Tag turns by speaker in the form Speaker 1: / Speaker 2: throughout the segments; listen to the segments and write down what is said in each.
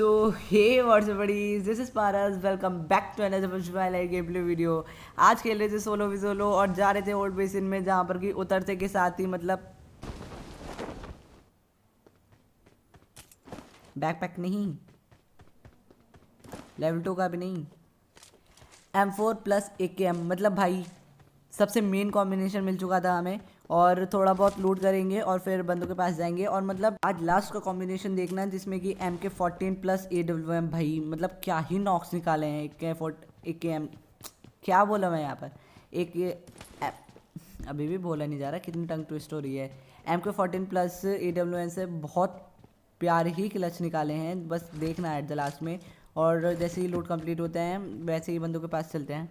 Speaker 1: तो hey what's up buddies, this is Paras. Welcome back to another like game play video. आज खेल रहे थे सोलो भी सोलो और जा रहे थे ओल्ड बेसिन में, जहाँ पर कि उतरते के साथ ही मतलब बैकपैक नहीं, लेवल 2 का भी नहीं, M4 प्लस AKM मतलब भाई सबसे मेन कॉम्बिनेशन मिल चुका था हमें। और थोड़ा बहुत लूट करेंगे और फिर बंदों के पास जाएंगे। और मतलब आज लास्ट का कॉम्बिनेशन देखना है जिसमें कि MK14 प्लस AWM। भाई मतलब क्या ही नॉक्स निकाले हैं। AKM क्या बोला मैं यहाँ पर, एक अभी भी बोला नहीं जा रहा, कितनी टंग ट्विस्ट हो रही है। MK14 प्लस AWM से बहुत प्यारे ही क्लच निकाले हैं, बस देखना है एट द लास्ट में। और जैसे ही लूट कंप्लीट होते हैं वैसे ही बंदों के पास चलते हैं।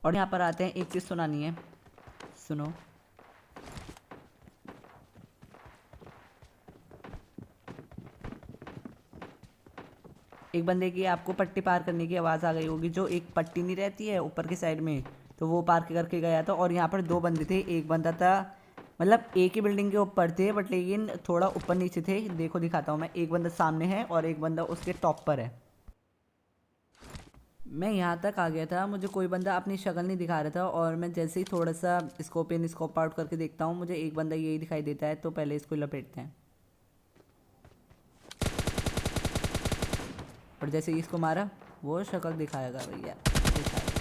Speaker 1: और यहाँ पर आते हैं, एक चीज़ सुनानी है, सुनो। एक बंदे की आपको पट्टी पार करने की आवाज़ आ गई होगी, जो एक पट्टी नहीं रहती है ऊपर की साइड में, तो वो पार करके गया था। और यहाँ पर दो बंदे थे, एक बंदा था मतलब एक ही बिल्डिंग के ऊपर थे बट लेकिन थोड़ा ऊपर नीचे थे। देखो दिखाता हूँ मैं, एक बंदा सामने है और एक बंदा उसके टॉप पर है। मैं यहाँ तक आ गया था, मुझे कोई बंदा अपनी शक्ल नहीं दिखा रहा था। और मैं जैसे ही थोड़ा सा स्कोप इन स्कोप आउट करके देखता हूँ, मुझे एक बंदा यही दिखाई देता है, तो पहले इसको लपेटते हैं। और जैसे ही इसको मारा वो शक्ल दिखाएगा भैया, दिखाएगा।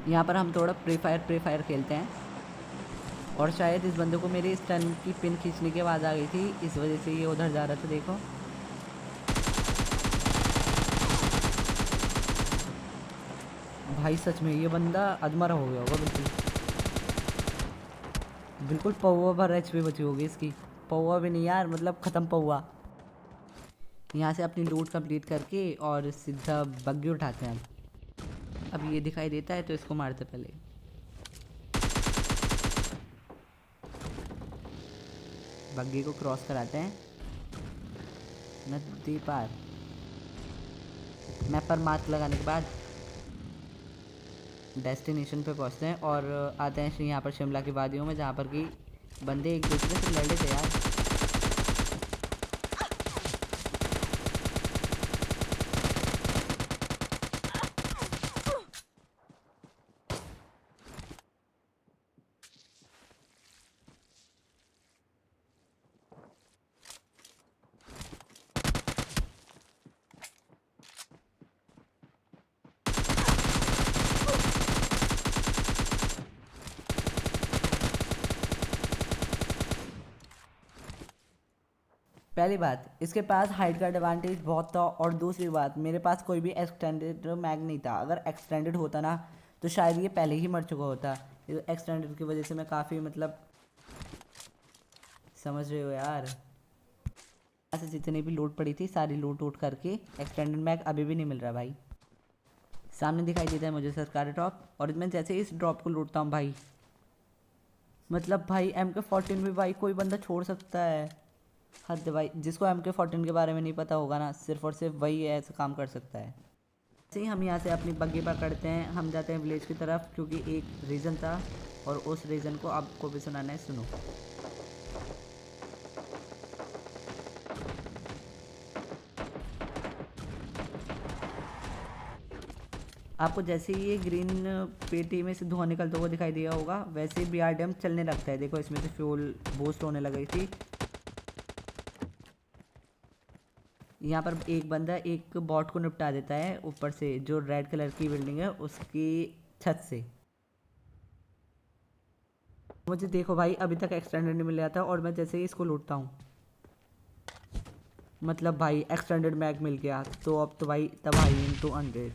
Speaker 1: यहाँ पर हम थोड़ा प्री फायर खेलते हैं। और शायद इस बंदे को मेरी स्टन की पिन खींचने की आवाज़ आ गई थी, इस वजह से ये उधर जा रहा था। देखो भाई सच में ये बंदा अधमरा हो गया होगा बिल्कुल। बिल्कुल पौवा भर HP बची होगी इसकी। पौवा भी नहीं यार, मतलब ख़त्म पौवा। यहाँ से अपनी लूट कंप्लीट करके और सीधा बग्गी उठाते हैं। अब ये दिखाई देता है तो इसको मारते पहले। बग्गी को क्रॉस कराते हैं नदी पार। मैप पर मार्क लगाने के बाद डेस्टिनेशन पे पहुंचते हैं और आते हैं यहाँ पर शिमला की वादियों में, जहाँ पर कि बंदे एक दूसरे से लड़े थे यार। पहली बात, इसके पास हाइट का एडवांटेज बहुत था। और दूसरी बात, मेरे पास कोई भी एक्सटेंडेड मैग नहीं था। अगर एक्सटेंडेड होता ना तो शायद ये पहले ही मर चुका होता। एक्सटेंडेड की वजह से मैं काफ़ी मतलब समझ रहे हो यार। ऐसे जितनी भी लूट पड़ी थी सारी लूट उठ करके एक्सटेंडेड मैग अभी भी नहीं मिल रहा भाई। सामने दिखाई देता है मुझे सरकारी ड्रॉप, और मैं जैसे ही इस ड्रॉप को लूटता हूँ भाई, मतलब भाई MK14 भी भाई कोई बंदा छोड़ सकता है। हद भाई, जिसको MK14 के बारे में नहीं पता होगा ना, सिर्फ और सिर्फ वही ऐसा काम कर सकता है। ऐसे ही हम यहाँ से अपनी बग्गी पकड़ते हैं, हम जाते हैं विलेज की तरफ, क्योंकि एक रीज़न था और उस रीज़न को आपको भी सुनाना है, सुनो। आपको जैसे ही ये ग्रीन पेटी में से धुआं निकलता हुआ दिखाई दिया होगा, वैसे ही BRDM चलने लगता है। देखो इसमें से फ्यूल बूस्ट होने लगी थी। यहाँ पर एक बंदा एक बॉट को निपटा देता है ऊपर से, जो रेड कलर की बिल्डिंग है उसकी छत से। मुझे देखो भाई अभी तक एक्सटेंडेड नहीं मिल रहा था, और मैं जैसे ही इसको लूटता हूँ मतलब भाई एक्सटेंडेड मैग मिल गया, तो अब तो भाई तबाही इन 200।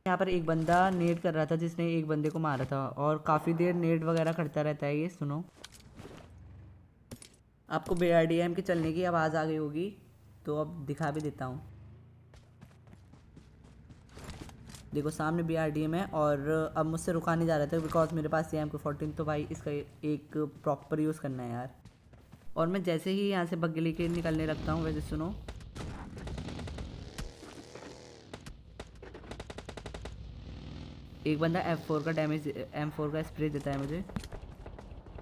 Speaker 1: यहाँ पर एक बंदा नेट कर रहा था जिसने एक बंदे को मारा था, और काफ़ी देर नेट वगैरह करता रहता है ये, सुनो। आपको BRDM के चलने की आवाज़ आ गई होगी, तो अब दिखा भी देता हूँ। देखो सामने BRDM है, और अब मुझसे रुका नहीं जा रहा था बिकॉज मेरे पास MK14, तो भाई इसका एक प्रॉपर यूज़ करना है यार। और मैं जैसे ही यहाँ से बग्गी लेके निकलने लगता हूँ, वैसे सुनो, एक बंदा M4 का स्प्रे देता है मुझे।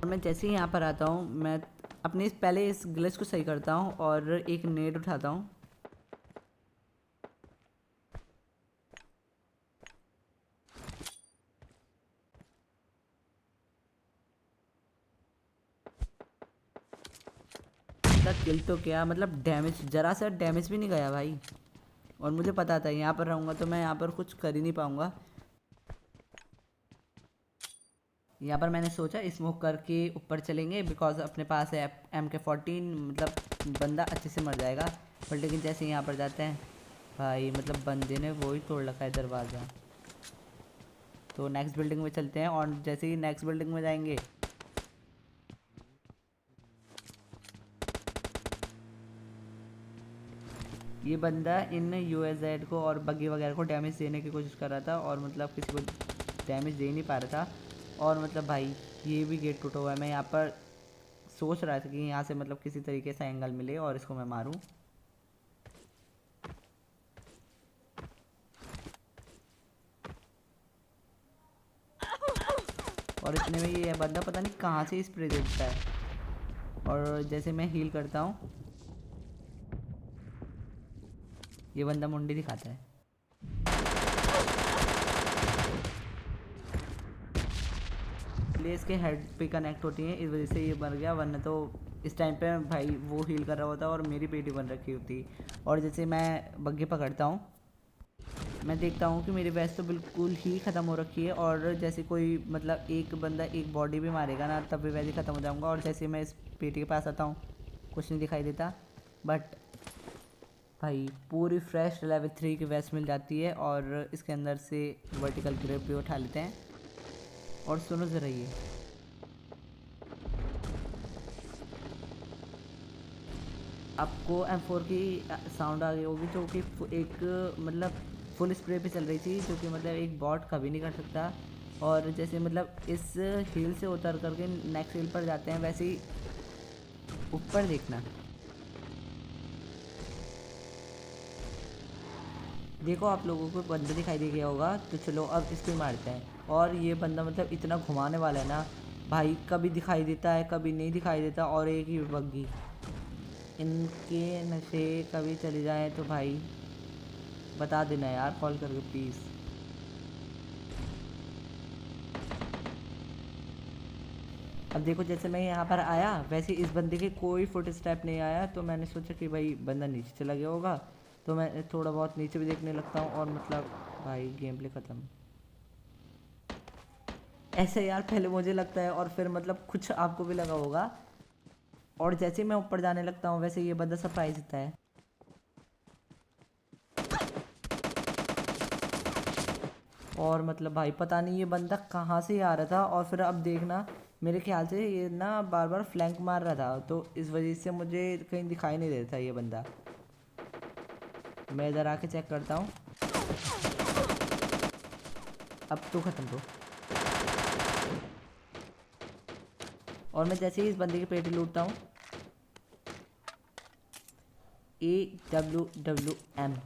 Speaker 1: मैं जैसे ही यहाँ पर आता हूँ, मैं अपने पहले इस ग्लिच को सही करता हूँ और एक नेट उठाता हूँ। किल तो क्या, मतलब डैमेज, जरा सा डैमेज भी नहीं गया भाई। और मुझे पता था यहाँ पर रहूँगा तो मैं यहाँ पर कुछ कर ही नहीं पाऊँगा। यहाँ पर मैंने सोचा स्मोक करके ऊपर चलेंगे, बिकॉज अपने पास है MK14, मतलब बंदा अच्छे से मर जाएगा। पर लेकिन जैसे यहाँ पर जाते हैं भाई, मतलब बंदे ने वो ही तोड़ रखा है दरवाज़ा। तो नेक्स्ट बिल्डिंग में चलते हैं, और जैसे ही नेक्स्ट बिल्डिंग में जाएंगे, ये बंदा इन UAZ को और बग्गी वगैरह को डैमेज देने की कोशिश कर रहा था, और मतलब किसी को डैमेज दे नहीं पा रहा था। और मतलब भाई ये भी गेट टूटा हुआ है। मैं यहाँ पर सोच रहा था कि यहाँ से मतलब किसी तरीके से एंगल मिले और इसको मैं मारूं। और इतने में ये बंदा पता नहीं कहाँ से स्प्रे देता है। और जैसे मैं हील करता हूँ, ये बंदा मुंडी दिखाता है। इसलिए इसके हेड पे कनेक्ट होती है, इस वजह से ये मर गया, वरना तो इस टाइम पे भाई वो हील कर रहा होता और मेरी पेटी बन रखी होती। और जैसे मैं बग्गी पकड़ता हूँ, मैं देखता हूँ कि मेरी वेस्ट तो बिल्कुल ही ख़त्म हो रखी है। और जैसे कोई मतलब एक बंदा एक बॉडी भी मारेगा ना, तब भी वैसे ख़त्म हो जाऊँगा। और जैसे मैं इस पेटी के पास आता हूँ, कुछ नहीं दिखाई देता, बट भाई पूरी फ्रेश लेवल 3 की वेस्ट मिल जाती है। और इसके अंदर से वर्टिकल ग्रेप भी उठा लेते हैं। और सुनो ज़रा, ये आपको M4 की साउंड आ गई होगी, जो कि एक मतलब फुल स्प्रे पे चल रही थी, जो कि मतलब एक बॉट कभी नहीं कर सकता। और जैसे मतलब इस हिल से उतर करके नेक्स्ट हिल पर जाते हैं, वैसे ही ऊपर देखना, देखो आप लोगों को बंदा दिखाई दे गया होगा। तो चलो अब इसको मारते हैं। और ये बंदा मतलब इतना घुमाने वाला है ना भाई, कभी दिखाई देता है कभी नहीं दिखाई देता। और एक ही बग्गी, इनके नशे कभी चले जाएं तो भाई बता देना यार, कॉल करके प्लीज़। अब देखो जैसे मैं यहाँ पर आया, वैसे इस बंदे के कोई फुट स्टेप नहीं आया। तो मैंने सोचा कि भाई बंदा नीचे चला गया होगा, तो मैं थोड़ा बहुत नीचे भी देखने लगता हूँ। और मतलब भाई गेम प्ले ख़त्म। ऐसे यार पहले मुझे लगता है, और फिर मतलब कुछ आपको भी लगा होगा। और जैसे ही मैं ऊपर जाने लगता हूँ, वैसे ये बंदा सरप्राइज देता है। और मतलब भाई पता नहीं ये बंदा कहाँ से आ रहा था। और फिर अब देखना, मेरे ख्याल से ये ना बार बार फ्लैंक मार रहा था, तो इस वजह से मुझे कहीं दिखाई नहीं देता था ये बंदा। मैं इधर आके चेक करता हूँ, अब तो ख़त्म तो। और मैं जैसे ही इस बंदे की पेटी लूटता हूँ, AWWM,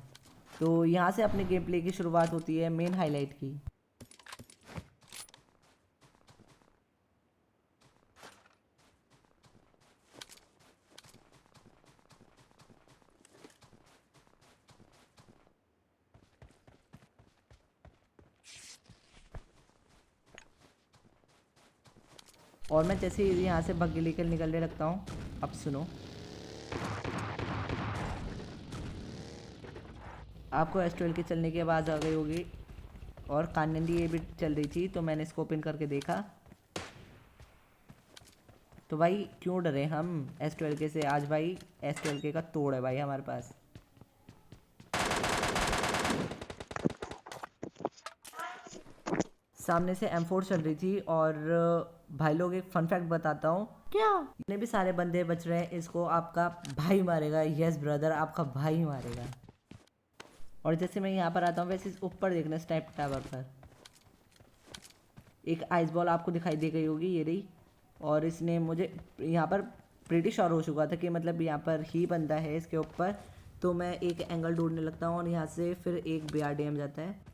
Speaker 1: तो यहाँ से अपने गेम प्ले की शुरुआत होती है मेन हाईलाइट की। और मैं जैसे ही यहाँ से भग्गी लेकर निकलने लगता हूँ, अब सुनो, आपको S12 के चलने की आवाज़ आ गई होगी। और कानंदी ये भी चल रही थी, तो मैंने इसको ओपन करके देखा। तो भाई क्यों डरे हम S12 के से, आज भाई S12 के का तोड़ है भाई हमारे पास। सामने से M4 चल रही थी। और भाई लोग एक फन फैक्ट बताता हूँ, क्या जितने भी सारे बंदे बच रहे हैं, इसको आपका भाई मारेगा। यस ब्रदर, आपका भाई मारेगा। और जैसे मैं यहाँ पर आता हूँ, वैसे ऊपर देखना स्नाइप टावर पर एक आइस बॉल आपको दिखाई दे गई होगी, ये रही। और इसने मुझे यहाँ पर प्रीटी श्योर हो चुका था कि मतलब यहाँ पर ही बंदा है इसके ऊपर। तो मैं एक एंगल ढूंढने लगता हूँ, और यहाँ से फिर एक BRDM जाता है।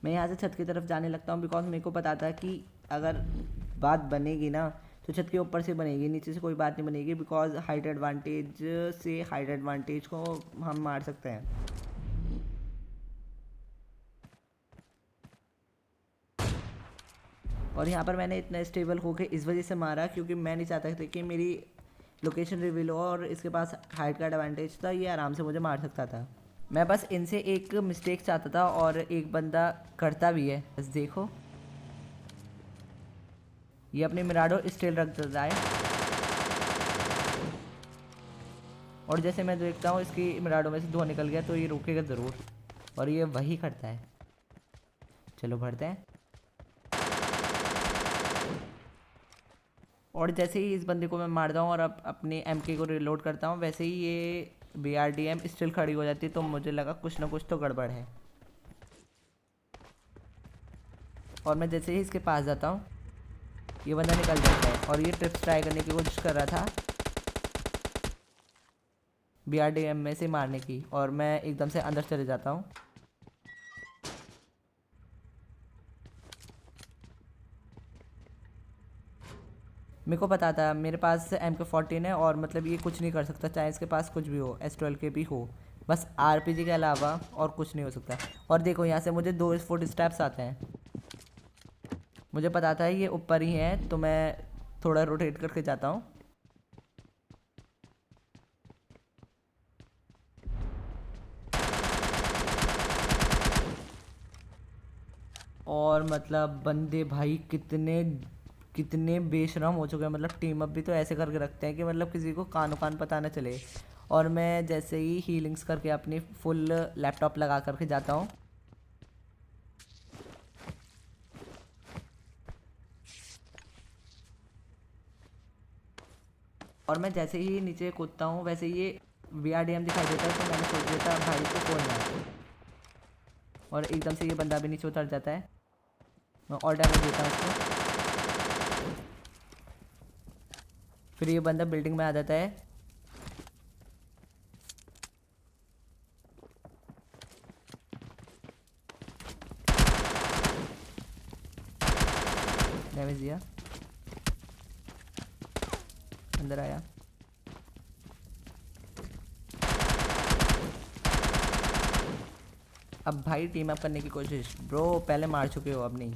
Speaker 1: मैं यहाँ से छत की तरफ जाने लगता हूँ बिकॉज मेरे को पता था कि अगर बात बनेगी ना तो छत के ऊपर से बनेगी, नीचे से कोई बात नहीं बनेगी बिकॉज हाइट एडवांटेज को हम मार सकते हैं। और यहाँ पर मैंने इतना स्टेबल होके इस वजह से मारा क्योंकि मैं नहीं चाहता था कि मेरी लोकेशन रिवील हो और इसके पास हाइट का एडवांटेज था, ये आराम से मुझे मार सकता था। मैं बस इनसे एक मिस्टेक चाहता था और एक बंदा करता भी है। बस देखो ये अपनी मिराडो स्टिल रख देता है और जैसे मैं देखता हूँ इसकी मिराडो में से धुआं निकल गया तो ये रुकेगा ज़रूर और ये वही करता है। चलो भरते हैं। और जैसे ही इस बंदे को मैं मारता हूँ और अब अपने MK को रिलोड करता हूँ वैसे ही ये BRDM स्टिल खड़ी हो जाती है, तो मुझे लगा कुछ ना कुछ तो गड़बड़ है। और मैं जैसे ही इसके पास जाता हूँ ये बंदा निकल जाता है और ये ट्रिप्स ट्राई करने की कोशिश कर रहा था BRDM में से मारने की, और मैं एकदम से अंदर चले जाता हूँ। मेरे को पता था मेरे पास MK14 है और मतलब ये कुछ नहीं कर सकता, चाहे इसके पास कुछ भी हो, S12 के भी हो, बस RPG के अलावा और कुछ नहीं हो सकता। और देखो यहाँ से मुझे 2 फुट स्टेप्स आते हैं, मुझे पता था ये ऊपर ही है तो मैं थोड़ा रोटेट करके जाता हूँ। और मतलब बंदे भाई कितने बेशरम हो चुके हैं, मतलब टीम अप भी तो ऐसे करके रखते हैं कि मतलब किसी को कानो कान पता ना चले। और मैं जैसे ही हीलिंग्स करके अपनी फुल लैपटॉप लगा करके जाता हूँ और मैं जैसे ही नीचे कूदता हूँ वैसे ये BRDM दिखाई देता है, तो मैंने सोच दिया था भाई को फोन है और एकदम से ये बंदा भी नीचे उतर जाता है। मैं और डैमेज देता हूँ उसको, फिर ये बंदा बिल्डिंग में आ जाता है। डैमेज दिया, अंदर आया। अब भाई टीम अप करने की कोशिश। ब्रो पहले मार चुके हो, अब नहीं।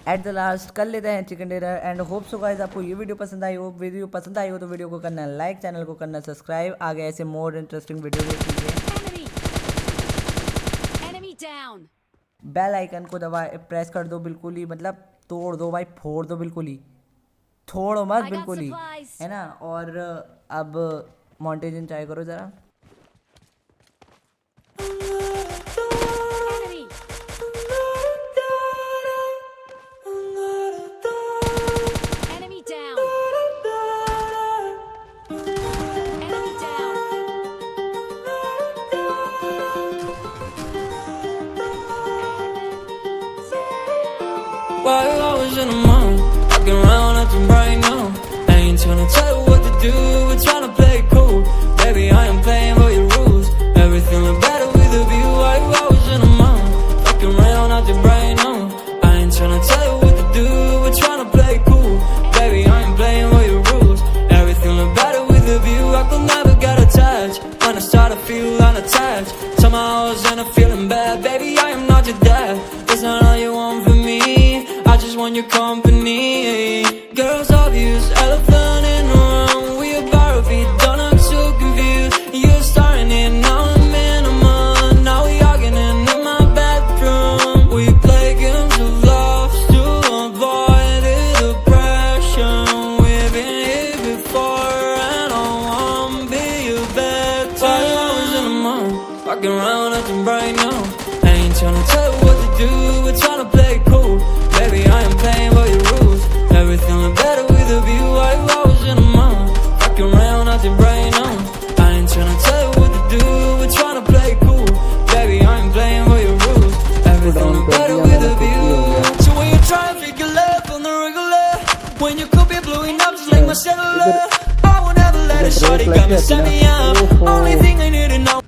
Speaker 1: एट द लास्ट कर लेते हैं chicken dinner and hope so guys आपको ये वीडियो पसंद आई हो। वीडियो पसंद आई हो तो वीडियो को करना लाइक, चैनल को करना सब्सक्राइब। आगे ऐसे मोर इंटरेस्टिंग वीडियो देख लीजिए। बेल आइकन को दबा प्रेस कर दो, बिल्कुल ही मतलब तोड़ दो भाई, फोड़ दो, बिल्कुल ही छोड़ो मत, बिल्कुल ही, है ना। और अब मॉन्टेज एंजॉय करो जरा।
Speaker 2: While I was in the mall, walking around acting right now. I ain't tryna tell you what to do, we're tryna play it cool. Baby, I am playing by your rules. Everything look better with a view. While I was in the mall, walking around acting right now. I ain't tryna tell you what to do, we're tryna play it cool. Baby, I am playing by your rules. Everything look better with a view. I could never get attached. When I start to feel unattached, somehow I was in a feeling bad. Baby, I am not your dad. That's not all you want from me. I just want your company. Girls obvious, elephant in the room. We about to be done, I'm so confused. You're starting it, now I'm in a month. Now we arguing in my bedroom. We play games of love to avoid the depression. We've been here before and I wanna be your bed. While I was in the mall, walking around acting bright now. I ain't tryna tell you what to do, we're tryna play it cool. Baby, I am playing by your rules. Everything look better with a view. I was in a mall, fucking around acting bright now. I ain't tryna tell you what to do, we're tryna play it cool. Baby, I am playing by your rules. Everything look better with a view. So when you try to figure left on the regular, when you could be blowing up. better, shorty got me set me up. Only thing I need to know.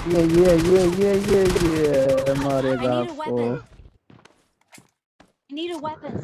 Speaker 3: ये मारेगा
Speaker 4: I need a
Speaker 3: आपको।
Speaker 4: weapon. I need a weapon.